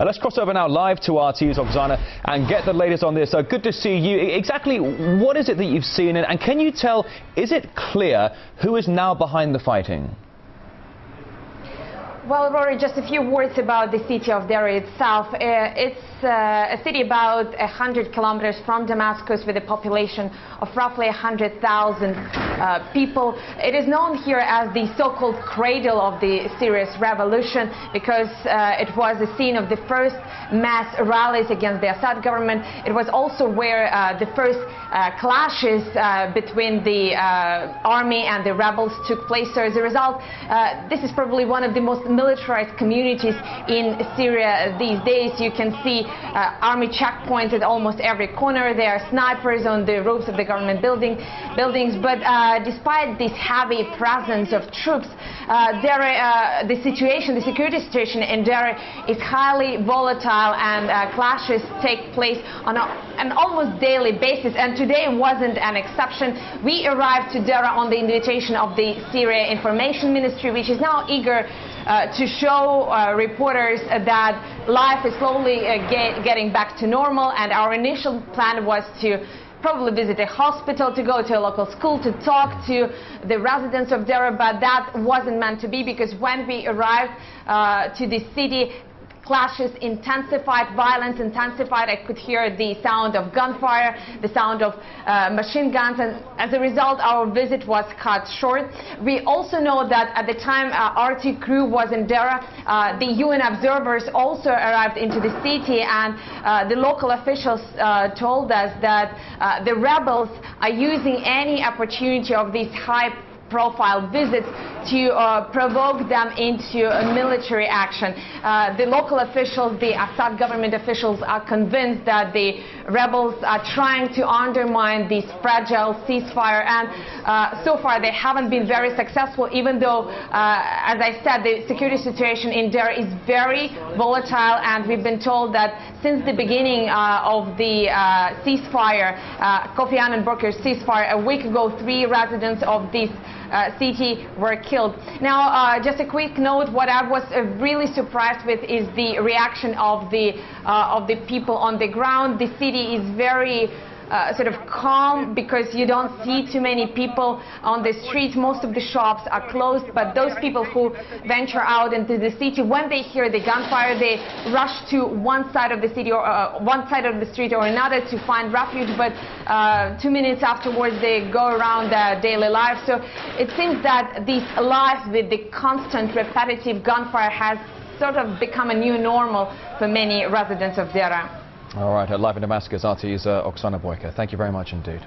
Let's cross over now live to RT's Oksana and get the latest on this. So good to see you. Exactly what is it that you've seen, and can you tell, is it clear who is now behind the fighting? Well, Rory, just a few words about the city of Dera itself. It's a city about 100 kilometers from Damascus with a population of roughly 100,000 people. It is known here as the so-called cradle of the Syrian revolution because it was the scene of the first mass rallies against the Assad government. It was also where the first clashes between the army and the rebels took place. So as a result, this is probably one of the most militarized communities in Syria these days. You can see army checkpoints at almost every corner. There are snipers on the roofs of the government buildings. But despite this heavy presence of troops, the security situation in Dera is highly volatile, and clashes take place on an almost daily basis. And today wasn't an exception. We arrived to Dera on the invitation of the Syria Information Ministry, which is now eager to show reporters that life is slowly getting back to normal. And our initial plan was to probably visit a hospital, to go to a local school, to talk to the residents of Dera, but that wasn't meant to be, because when we arrived to the city, clashes intensified, violence intensified. I could hear the sound of gunfire, the sound of machine guns, and as a result our visit was cut short. We also know that at the time RT crew was in Dera, the UN observers also arrived into the city, and the local officials told us that the rebels are using any opportunity of these high-profile visits to provoke them into a military action. The local officials, the Assad government officials, are convinced that the rebels are trying to undermine this fragile ceasefire, and so far they haven't been very successful, even though, as I said, the security situation in Dera is very volatile, and we've been told that since the beginning of the ceasefire, Kofi Annan brokered ceasefire a week ago, 3 residents of this city were killed. Now, just a quick note, what I was really surprised with is the reaction of the people on the ground. The city is very sort of calm, because you don't see too many people on the streets. Most of the shops are closed, but those people who venture out into the city, when they hear the gunfire, they rush to one side of the city, or one side of the street or another, to find refuge, but 2 minutes afterwards they go around their daily life. So it seems that these lives with the constant repetitive gunfire has sort of become a new normal for many residents of Dera. All right, live in Damascus, RT's Oksana Boyka. Thank you very much indeed.